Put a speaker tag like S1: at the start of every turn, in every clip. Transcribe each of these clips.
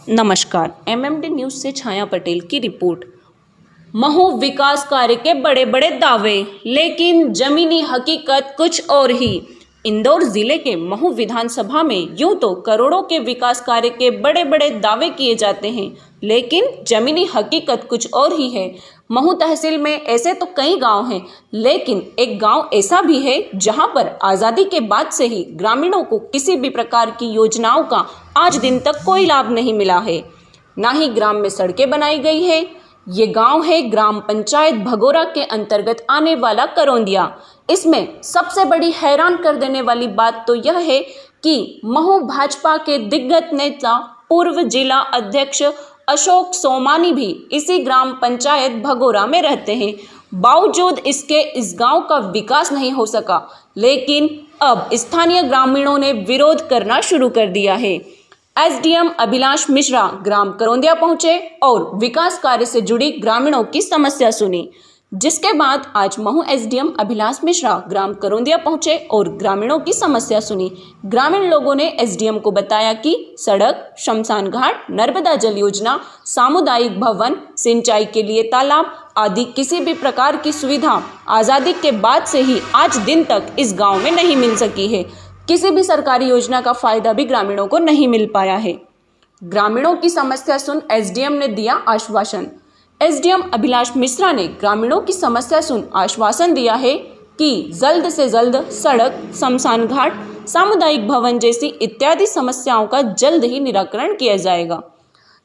S1: नमस्कार, MMD news से छाया पटेल की रिपोर्ट। महू विकास कार्य के बड़े बड़े दावे, लेकिन जमीनी हकीकत कुछ और ही। इंदौर जिले के महू विधानसभा में यूं तो करोड़ों के विकास कार्य के बड़े बड़े दावे किए जाते हैं, लेकिन जमीनी हकीकत कुछ और ही है। महू तहसील में ऐसे तो कई गांव हैं, लेकिन एक गांव ऐसा भी है जहां पर आज़ादी के बाद से ही ग्रामीणों को किसी भी प्रकार की योजनाओं का आज दिन तक कोई लाभ नहीं मिला है, ना ही ग्राम में सड़कें बनाई गई है। ये गांव है ग्राम पंचायत भगोरा के अंतर्गत आने वाला करौंदिया। इसमें सबसे बड़ी हैरान कर देने वाली बात तो यह है कि महू भाजपा के दिग्गज नेता पूर्व जिला अध्यक्ष अशोक सोमानी भी इसी ग्राम पंचायत भगोरा में रहते हैं। बावजूद इसके इस गांव का विकास नहीं हो सका, लेकिन अब स्थानीय ग्रामीणों ने विरोध करना शुरू कर दिया है। एसडीएम अभिलाष मिश्रा ग्राम करौंदिया पहुंचे और विकास कार्य से जुड़ी ग्रामीणों की समस्या सुनी, जिसके बाद आज महू एसडीएम अभिलाष मिश्रा ग्राम करौंदिया पहुंचे और ग्रामीणों की समस्या सुनी। ग्रामीण लोगों ने एसडीएम को बताया कि सड़क, शमशान घाट, नर्मदा जल योजना, सामुदायिक भवन, सिंचाई के लिए तालाब आदि किसी भी प्रकार की सुविधा आज़ादी के बाद से ही आज दिन तक इस गाँव में नहीं मिल सकी है। किसी भी सरकारी योजना का फायदा भी ग्रामीणों को नहीं मिल पाया है। ग्रामीणों की समस्या सुन एसडीएम ने दिया आश्वासन। एसडीएम अभिलाष मिश्रा ने ग्रामीणों की समस्या सुन आश्वासन दिया है कि जल्द से जल्द सड़क, शमशान घाट, सामुदायिक भवन जैसी इत्यादि समस्याओं का जल्द ही निराकरण किया जाएगा।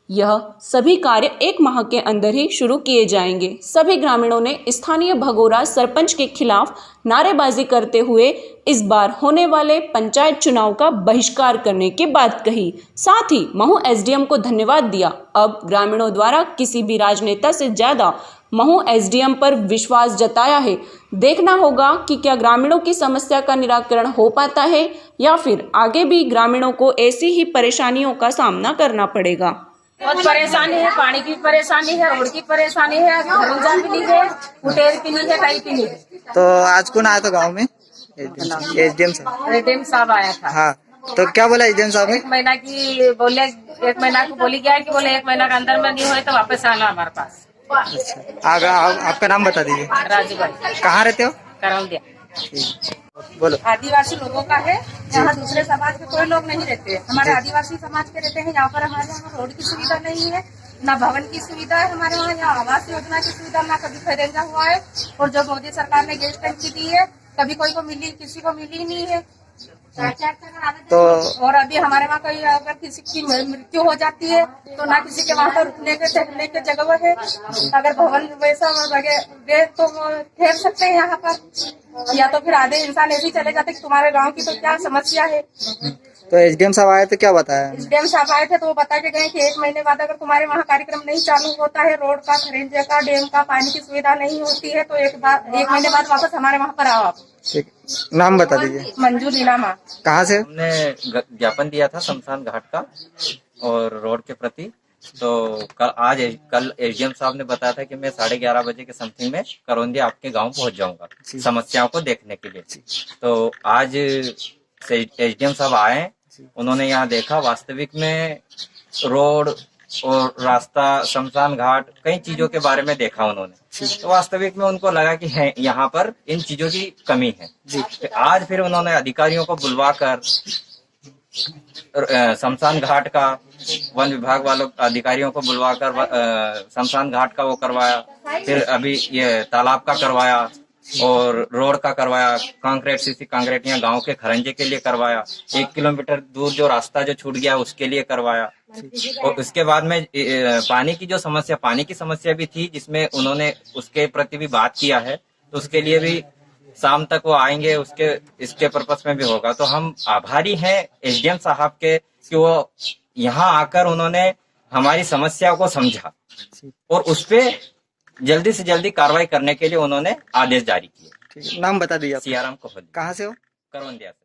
S1: यह सभी कार्य 1 माह के अंदर ही शुरू किए जाएंगे। सभी ग्रामीणों ने स्थानीय भगोरा सरपंच के खिलाफ नारेबाजी करते हुए इस बार होने वाले पंचायत चुनाव का बहिष्कार करने की बात कही। साथ ही महू एसडीएम को धन्यवाद दिया। अब ग्रामीणों द्वारा किसी भी राजनेता से ज्यादा महू एसडीएम पर विश्वास जताया है। देखना होगा कि क्या ग्रामीणों की समस्या का निराकरण हो पाता है या फिर आगे भी ग्रामीणों को ऐसी ही परेशानियों का सामना करना पड़ेगा।
S2: बहुत परेशानी है, पानी की परेशानी है, रोड की परेशानी है, घरोजा भी नहीं है, होटल भी नहीं है, कहीं भी नहीं है।
S3: तो आज कौन आया था गांव में? एसडीएम साहब।
S2: एसडीएम साहब आया था।
S3: हाँ, तो क्या बोला एसडीएम साहब ने?
S2: 1 महीना की बोले, 1 महीना को बोली गया है कि बोले 1 महीना के अंदर में नहीं हुए तो वापस आना हमारे पास।
S3: अच्छा, आपका नाम बता दीजिए।
S2: राजू भाई।
S3: कहाँ रहते हो?
S2: करौंदिया।
S3: बोलो।
S2: आदिवासी लोगों का है, यहाँ दूसरे समाज के कोई लोग नहीं रहते। हमारे आदिवासी समाज के रहते हैं। यहाँ पर हमारे यहाँ रोड की सुविधा नहीं है, ना भवन की सुविधा है हमारे यहाँ आवास योजना की सुविधा ना कभी खरीदा हुआ है। और जो मोदी सरकार ने गैस टंकी दी है, कभी कोई को मिली, किसी को मिली नहीं है।
S3: तो
S2: और अभी हमारे वहाँ कोई अगर किसी की मृत्यु हो जाती है तो ना किसी के वहाँ पर रुकने के ठहरने की जगह है। अगर भवन वैसा लगे तो ठहर सकते हैं यहाँ पर, या तो फिर आधे इंसान ऐसे ही चले जाते कि तुम्हारे गांव की तो क्या समस्या है।
S3: तो एसडीएम साहब आए तो क्या बताया?
S2: एसडीएम साहब आए थे तो वो बता के गए कि 1 महीने बाद अगर तुम्हारे वहाँ कार्यक्रम नहीं चालू होता है, रोड का, खरेंजे का, डैम का, पानी की सुविधा नहीं होती है तो 1 महीने बाद वापस हमारे वहाँ पर आओ आप।
S3: ठीक, नाम बता दीजिए।
S2: मंजू नीलामा।
S3: कहाँ से?
S4: हमने ज्ञापन दिया था शमशान घाट का और रोड के प्रति। तो कल एसडीएम साहब ने बताया था कि मैं 11:30 बजे के समथिंग में करौंदिया आपके गांव पहुंच जाऊंगा समस्याओं को देखने के लिए। तो आज एसडीएम साहब आए, उन्होंने यहाँ देखा, वास्तविक में रोड और रास्ता, शमशान घाट, कई चीजों के बारे में देखा उन्होंने। तो वास्तविक में उनको लगा कि है यहाँ पर इन चीजों की कमी है। तो आज फिर उन्होंने अधिकारियों को बुलवाकर शमशान घाट का, वन विभाग वालों अधिकारियों को बुलवाकर शमशान घाट का वो करवाया, फिर अभी ये तालाब का करवाया और रोड का करवाया, सीसी कांक्रीट यहाँ गांव के खरंजे के लिए करवाया, 1 किलोमीटर दूर जो रास्ता जो छूट गया उसके लिए करवाया। और उसके बाद में पानी की समस्या भी थी, जिसमें उन्होंने उसके प्रति भी बात किया है। तो उसके लिए भी शाम तक वो आएंगे, इसके पर्पस में भी होगा। तो हम आभारी हैं एसडीएम साहब के कि वो यहाँ आकर उन्होंने हमारी समस्या को समझा और उस पे जल्दी से जल्दी कार्रवाई करने के लिए उन्होंने आदेश जारी किए।
S3: नाम बता दीजिए।
S4: सियाराम कोहली।
S3: कहाँ से हो?
S4: करौंदिया से।